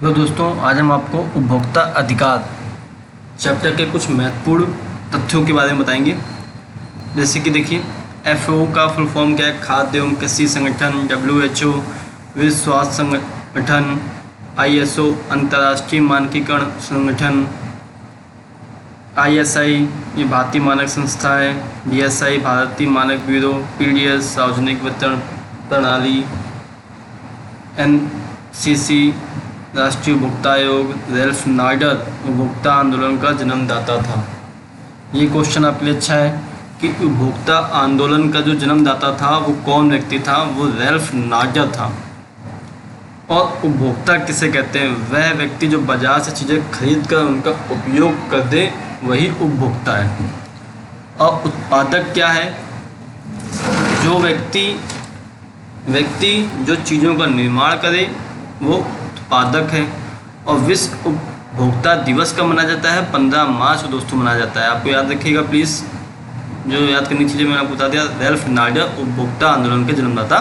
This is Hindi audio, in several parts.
तो दोस्तों, आज हम आपको उपभोक्ता अधिकार चैप्टर के कुछ महत्वपूर्ण तथ्यों के बारे में बताएंगे। जैसे कि देखिए, FAO का फुल फॉर्म क्या है? खाद्य एवं कृषि संगठन। WHO विश्व स्वास्थ्य संगठन। ISO अंतर्राष्ट्रीय मानकीकरण संगठन। ISI ये भारतीय मानक संस्था है। BSI भारतीय मानक ब्यूरो। PDS सार्वजनिक वितरण प्रणाली। NCC राष्ट्रीय उपभोक्ता आयोग। रैल्फ नाडर उपभोक्ता आंदोलन का जन्मदाता था। ये क्वेश्चन आपके लिए अच्छा है कि उपभोक्ता आंदोलन का जो जन्मदाता था वो कौन व्यक्ति था? वो रैल्फ नाडर था। और उपभोक्ता किसे कहते हैं? वह व्यक्ति जो बाजार से चीज़ें खरीद कर उनका उपयोग कर दे, वही उपभोक्ता है। और उत्पादक क्या है? जो व्यक्ति जो चीज़ों का निर्माण करे वो उत्पादक है। और विश्व उपभोक्ता दिवस कब मनाया जाता है? 15 मार्च को दोस्तों मनाया जाता है। आपको याद रखिएगा प्लीज़, जो याद करनी चीज़ें मैंने आपको बता दिया। रैल्फ नाडर उपभोक्ता आंदोलन के जन्मदाता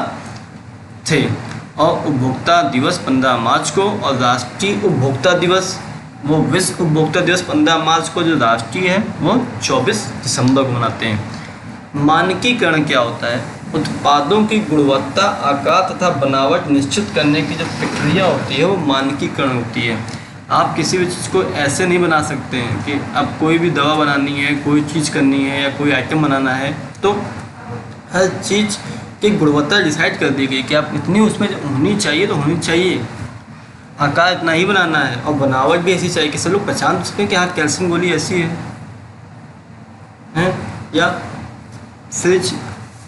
थे। और उपभोक्ता दिवस 15 मार्च को, और राष्ट्रीय उपभोक्ता दिवस, वो विश्व उपभोक्ता दिवस 15 मार्च को जो राष्ट्रीय है वो 24 दिसंबर को मनाते हैं। मानकीकरण क्या होता है? उत्पादों की गुणवत्ता, आकार तथा बनावट निश्चित करने की जो प्रक्रिया होती है वो मानकीकरण होती है। आप किसी भी चीज़ को ऐसे नहीं बना सकते हैं कि अब कोई भी दवा बनानी है, कोई चीज़ करनी है या कोई आइटम बनाना है तो हर चीज़ की गुणवत्ता डिसाइड कर दी गई कि आप इतनी उसमें होनी चाहिए तो होनी चाहिए, आकार इतना ही बनाना है, और बनावट भी ऐसी चाहिए कि सब लोग पहचान सकें कि हाँ कैल्शियम गोली ऐसी है या फ्रिज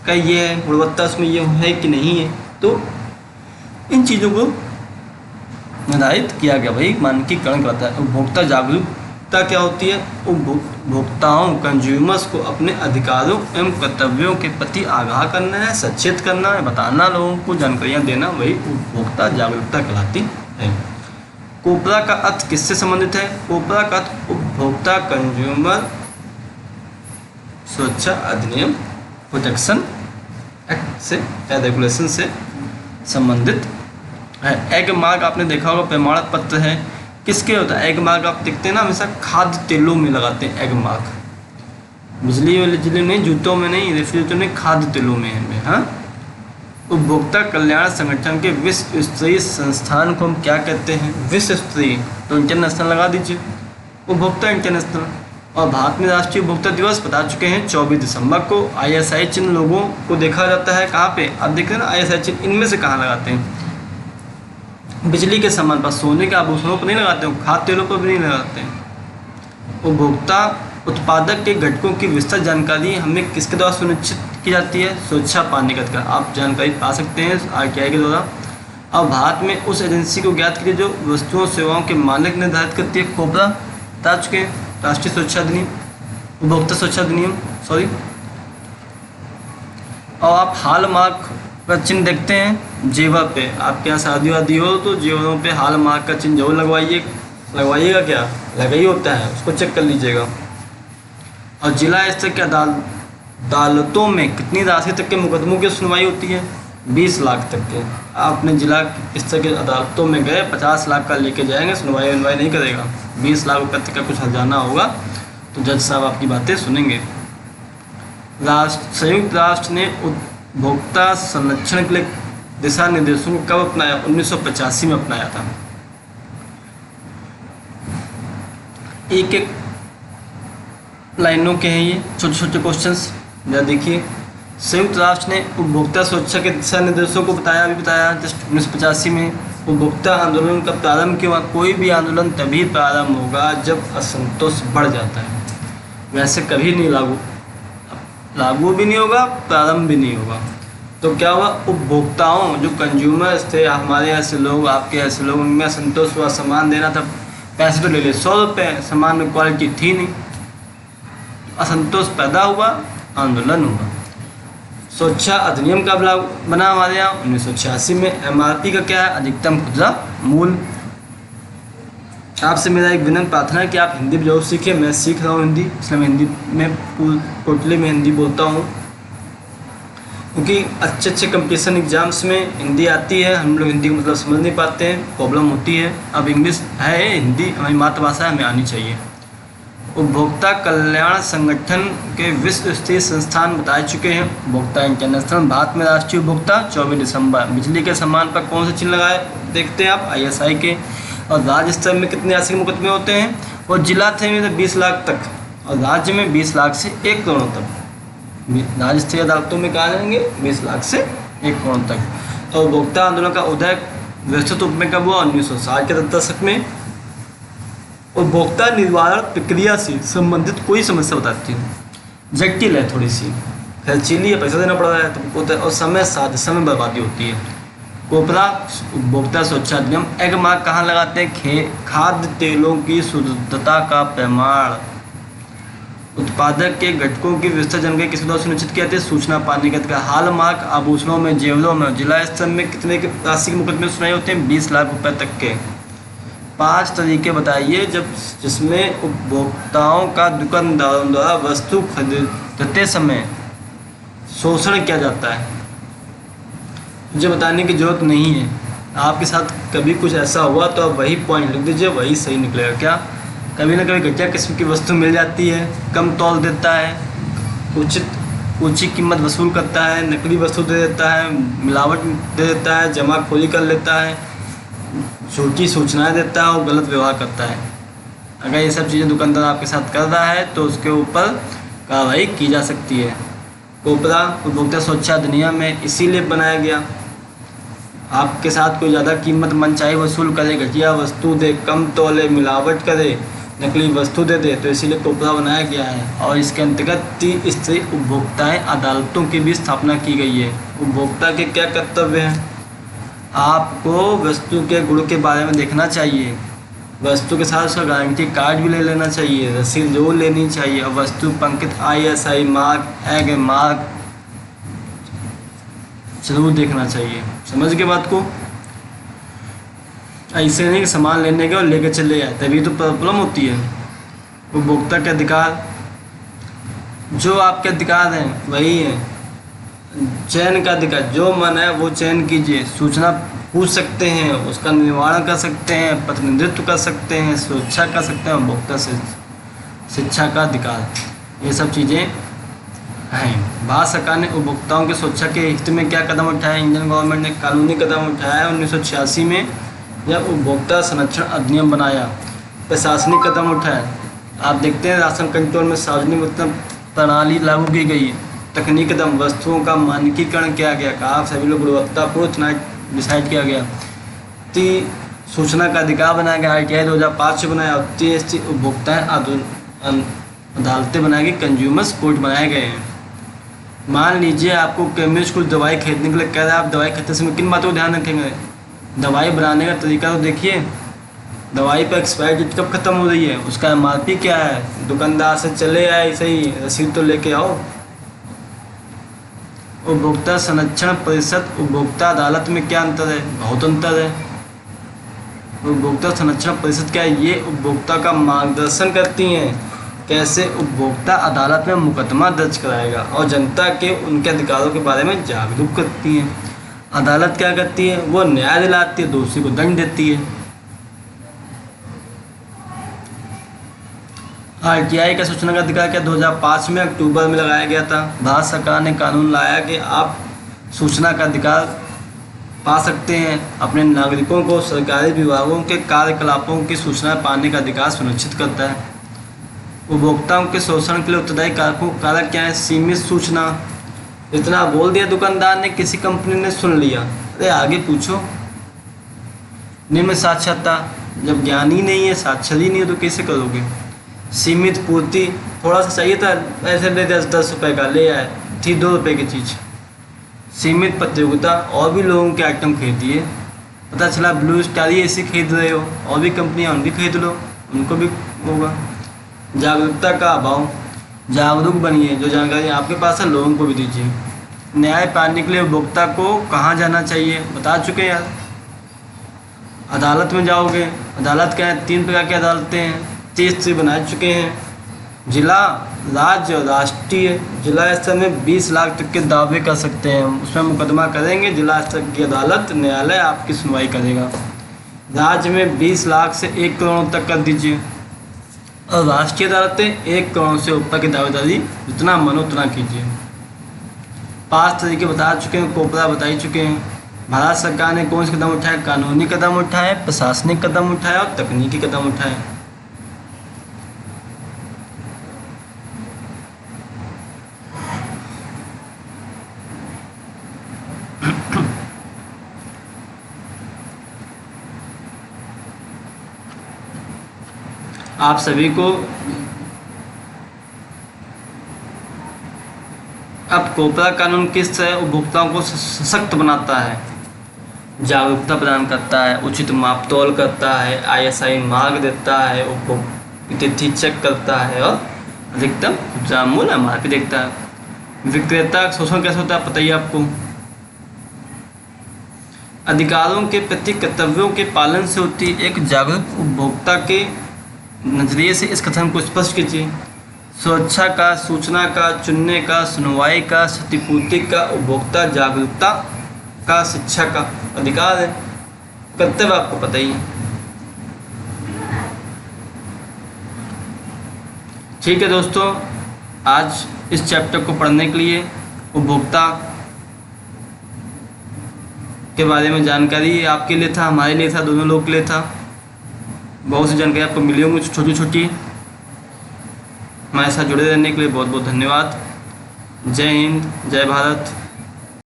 का ये है, गुणवत्ता उसमें ये है कि नहीं है। तो इन चीज़ों को निर्धारित किया गया, भाई मानकीकरण करता है। उपभोक्ता जागरूकता क्या होती है? उपभोक्ताओं कंज्यूमर्स को अपने अधिकारों एवं कर्तव्यों के प्रति आगाह करना है, सचेत करना है, बताना, लोगों को जानकारियाँ देना, वही उपभोक्ता जागरूकता कहलाती है। कोपरा का अर्थ किससे संबंधित है? कोपरा का अर्थ उपभोक्ता कंज्यूमर सुरक्षा अधिनियम प्रोटेक्शन एक्ट से या रेगुलेशन से संबंधित है। एग मार्क आपने देखा होगा, प्रमाणक पत्र है। किसके होता है एग मार्क? आप देखते हैं ना, हमेशा खाद्य तेलों में लगाते हैं एग मार्क। बिजली वाले जिले में, जूतों में नहीं, रेफ्रिजरेटर में, खाद्य तेलों में है। हाँ, उपभोक्ता कल्याण संगठन के विश्व स्तरीय संस्थान को हम क्या कहते हैं? विश्व स्तरीय, तो इंटरनेशनल लगा दीजिए, उपभोक्ता इंटरनेशनल। और भारत में राष्ट्रीय उपभोक्ता दिवस बता चुके हैं 24 दिसंबर को। ISI चिन्ह लोगों को देखा जाता है कहाँ पे? आप देख रहे हैं ना ISI चिन्ह, इनमें से कहाँ लगाते हैं? बिजली के सामान पर, सोने के आभूषणों पर नहीं लगाते हैं, खाद्य तेलों पर भी नहीं लगाते हैं। उपभोक्ता उत्पादक के घटकों की विस्तृत जानकारी हमें किसके द्वारा सुनिश्चित की जाती है? सुरक्षा पाने का अधिकार। आप जानकारी पा सकते हैं RTI के द्वारा। और भारत में उस एजेंसी को ज्ञात कीजिए जो वस्तुओं सेवाओं के मानक निर्धारित करती है। कोबरा बता चुके हैं, राष्ट्रीय सुरक्षा अधिनियम, उपभोक्ता सुरक्षा अधिनियम, सॉरी। और आप हॉलमार्क का चिन्ह देखते हैं जेवर पे, आपके यहाँ शादी वादी हो तो जेवरों पे हॉलमार्क का चिन्ह जरूर लगवाइएगा। क्या लगा ही होता है, उसको चेक कर लीजिएगा। और जिला स्तर के अदालतों में कितनी राशि तक के मुकदमों की सुनवाई होती है? 20 लाख तक के। आपने जिला स्तर के अदालतों में गए, 50 लाख का लेके जाएंगे, सुनवाई नहीं करेगा। 20 लाख रुपये तक का कुछ हर्जाना होगा तो जज साहब आपकी बातें सुनेंगे। संयुक्त राष्ट्र ने उपभोक्ता संरक्षण के लिए दिशा निर्देशों को कब अपनाया? 1985 में अपनाया था। एक एक लाइनों के हैं ये छोटे छोटे क्वेश्चंस, जरा देखिए। संयुक्त राष्ट्र ने उपभोक्ता सुरक्षा के दिशा निर्देशों को बताया जस्ट 1985 में। उपभोक्ता आंदोलन का प्रारंभ क्यों हुआ? कोई भी आंदोलन तभी प्रारंभ होगा जब असंतोष बढ़ जाता है, वैसे कभी नहीं लागू भी नहीं होगा, प्रारंभ भी नहीं होगा। तो क्या हुआ? उपभोक्ताओं जो कंज्यूमर्स थे, हमारे ऐसे लोग, आपके ऐसे लोग, उनमें असंतोष हुआ। सामान देना था, पैसे तो ले लिए 100 रुपये, सामान में क्वालिटी थी नहीं, असंतोष पैदा हुआ, आंदोलन हुआ। सुरक्षा अधिनियम कब बना हमारे यहाँ? 1986 में। MRP का क्या है? अधिकतम खुदरा मूल्य। आपसे मेरा एक विनम्र प्रार्थना है कि आप हिंदी भी जरूर सीखें। मैं सीख रहा हूँ हिंदी, इसलिए मैं हिंदी में टोटली में हिंदी बोलता हूँ। क्योंकि अच्छे अच्छे कंपटीशन एग्जाम्स में हिंदी आती है, हम लोग हिंदी को मतलब समझ नहीं पाते हैं, प्रॉब्लम होती है। अब इंग्लिश है, हिंदी हमारी मातृभाषा है, हमें आनी चाहिए। उपभोक्ता कल्याण संगठन के विश्व स्तरीय संस्थान बता चुके हैं। उपभोक्ता इंटरनेशनल, भारत में राष्ट्रीय उपभोक्ता 24 दिसंबर। बिजली के सामान पर कौन से चिन्ह लगाए देखते हैं आप, ISI के। और राज्य स्तर में कितने आर्थिक मुकदमे होते हैं, और जिला थे में 20 लाख तक, और राज्य में 20 लाख से 1 करोड़ तक। राज्य स्तरीय अदालतों में कहा जाएंगे 20 लाख से 1 करोड़ तक। और उपभोक्ता आंदोलन का उदय व्यवस्थित रूप में कब हुआ, 1960 के दशक में। उपभोक्ता निवारण प्रक्रिया से संबंधित कोई समस्या बताती है, जटिल है, थोड़ी सी खर्चीली है, पैसा देना पड़ रहा है तो, और समय बर्बादी होती है। कोपरा उपभोक्ता सुरक्षा अधिनियम। एग मार्क कहाँ लगाते हैं, खाद्य तेलों की शुद्धता का प्रमाण। उत्पादक के घटकों की व्यवस्था जानकारी किस द्वारा सुनिश्चित किया जाती है, सूचना पाने के अधिकार। हॉल मार्क आभूषणों में, जेवरों में जिला स्तर में कितने के राशि के मुकदमे सुनाए होते हैं, 20 लाख रुपए तक के। 5 तरीके बताइए जब जिसमें उपभोक्ताओं का दुकानदारों द्वारा वस्तु खरीदते समय शोषण किया जाता है। मुझे बताने की जरूरत नहीं है, आपके साथ कभी कुछ ऐसा हुआ तो आप वही पॉइंट लिख दीजिए, वही सही निकलेगा। क्या कभी ना कभी घटिया किस्म की वस्तु मिल जाती है, कम तौल देता है, ऊंची कीमत वसूल करता है, नकली वस्तु दे देता है, मिलावट दे देता है, जमाखोरी कर लेता है, झूठी सूचनाएं देता है और गलत व्यवहार करता है। अगर ये सब चीज़ें दुकानदार आपके साथ कर रहा है तो उसके ऊपर कार्रवाई की जा सकती है। कोपरा उपभोक्ता सुरक्षा अधिनियम में इसीलिए बनाया गया, आपके साथ कोई ज़्यादा कीमत मनचाही वसूल करे, घटिया वस्तु दे, कम तौले, मिलावट करे, नकली वस्तु दे दे, तो इसीलिए कोपरा बनाया गया है। और इसके अंतर्गत 3 स्तरीय उपभोक्ताएँ अदालतों की भी स्थापना की गई है। उपभोक्ता के क्या कर्तव्य हैं, आपको वस्तु के गुण के बारे में देखना चाहिए, वस्तु के साथ उसका गारंटी कार्ड भी ले लेना चाहिए, रसीद जरूर लेनी चाहिए, और वस्तु पंकित ISI मार्क, एग मार्क जरूर देखना चाहिए। समझ के बात को, ऐसे नहीं कि सामान लेने के और लेके चले जाए, तभी तो प्रॉब्लम होती है। उपभोक्ता के अधिकार, जो आपके अधिकार हैं वही है। चयन का अधिकार, जो मन है वो चयन कीजिए, सूचना पूछ सकते हैं, उसका निवारण कर सकते हैं, प्रतिनिधित्व कर सकते हैं, सुरक्षा कर सकते हैं। उपभोक्ता से शिक्षा का अधिकार, ये सब चीज़ें हैं। भारत सरकार ने उपभोक्ताओं की सुरक्षा के हित में क्या कदम उठाए, इंडियन गवर्नमेंट ने कानूनी कदम उठाया 1986 में, जब उपभोक्ता संरक्षण अधिनियम बनाया। प्रशासनिक कदम उठाए, आप देखते हैं राशन कंट्रोल में सार्वजनिक वितरण प्रणाली लागू की गई है। तकनीकी कदम, वस्तुओं का मानकीकरण किया गया, कहा सभी लोग गुणवत्तापूर्ण डिसाइड किया गया। सूचना का अधिकार बनाया गया, ITI 2005 से बनाया। और TST उपभोक्ता अदालतें बनाई गई, कंज्यूमर्स कोर्ट बनाए गए हैं। मान लीजिए आपको केमिस्ट कुछ दवाई खरीदने के लिए कह रहा है, आप दवाई खरीदते समय किन बातों को ध्यान रखेंगे, दवाई बनाने का तरीका तो देखिए, दवाई पर एक्सपायरी डेट कब खत्म हो रही है, उसका MRP क्या है, दुकानदार से चले आए ऐसे ही रसीद तो लेके आओ। उपभोक्ता संरक्षण परिषद उपभोक्ता अदालत में क्या अंतर है, बहुत अंतर है। उपभोक्ता संरक्षण परिषद क्या है, ये उपभोक्ता का मार्गदर्शन करती हैं, कैसे उपभोक्ता अदालत में मुकदमा दर्ज कराएगा, और जनता के उनके अधिकारों के बारे में जागरूक करती हैं। अदालत क्या करती है, वो न्याय दिलाती है, दोषी को दंड देती है। RTI का सूचना का अधिकार क्या 2005 में अक्टूबर में लगाया गया था। भारत सरकार ने कानून लाया कि आप सूचना का अधिकार पा सकते हैं, अपने नागरिकों को सरकारी विभागों के कार्यकलापों की सूचना पाने का अधिकार सुनिश्चित करता है। उपभोक्ताओं के शोषण के लिए उत्तरदायी कारक क्या है, सीमित सूचना, इतना बोल दिया दुकानदार ने, किसी कंपनी ने सुन लिया, अरे आगे पूछो। निम्न साक्षरता, जब ज्ञान ही नहीं है, साक्षर ही नहीं है तो कैसे करोगे। सीमित पूर्ति, थोड़ा सा चाहिए था, ऐसे ले 10 रुपये का ले आए, थी 2 रुपये की चीज़। सीमित प्रतियोगिता, और भी लोगों के आइटम खरीदिए, पता चला ब्लू स्टार ही ऐसे खरीद रहे हो, और भी कंपनियां उनकी खरीद लो, उनको भी होगा। जागरूकता का अभाव, जागरूक बनिए, जो जानकारी आपके पास है लोगों को भी दीजिए। न्याय पाने के लिए उपभोक्ता को कहाँ जाना चाहिए, बता चुके यार, अदालत में जाओगे। अदालत क्या है, 3 प्रकार की अदालतें हैं, 30 बना चुके हैं। जिला, राज्य और राष्ट्रीय। जिला स्तर में 20 लाख तक के दावे कर सकते हैं, उसमें मुकदमा करेंगे, जिला स्तर की अदालत, न्यायालय आपकी सुनवाई करेगा। राज्य में 20 लाख से 1 करोड़ तक कर दीजिए, और राष्ट्रीय अदालतें 1 करोड़ से ऊपर की दावेदारी जितना मन उतना कीजिए। 5 तरीके बता चुके हैं, कोपरा बता ही चुके हैं। भारत सरकार ने कौन से कदम उठाए? कानूनी कदम उठाए, प्रशासनिक कदम उठाए और तकनीकी कदम उठाए। आप सभी को अब कोपरा कानून किस तरह उपभोक्ताओं को सशक्त बनाता है, जागरूकता प्रदान करता है, उचित मापतोल करता है, ISI मार्ग देता है, उपभोक्ता तिथि चेक करता है और अधिकतम खुदरा मूल्य MRP देखता है। विक्रेता शोषण कैसे होता है पता ही आपको। अधिकारों के प्रति कर्तव्यों के पालन से होती एक जागरूक उपभोक्ता के नजरिए से इस कथन को स्पष्ट कीजिए। सुरक्षा का, सूचना का, चुनने का, सुनवाई का, क्षतिपूर्ति का, उपभोक्ता जागरूकता का, शिक्षा का अधिकार है। कर्तव्य आपको पता ही है। ठीक है दोस्तों, आज इस चैप्टर को पढ़ने के लिए उपभोक्ता के बारे में जानकारी आपके लिए था, हमारे लिए था, दोनों लोगों के लिए था। बहुत सी जानकारी आपको मिली होंगी छोटी छोटी। हमारे साथ जुड़े रहने के लिए बहुत बहुत धन्यवाद। जय हिंद, जय भारत।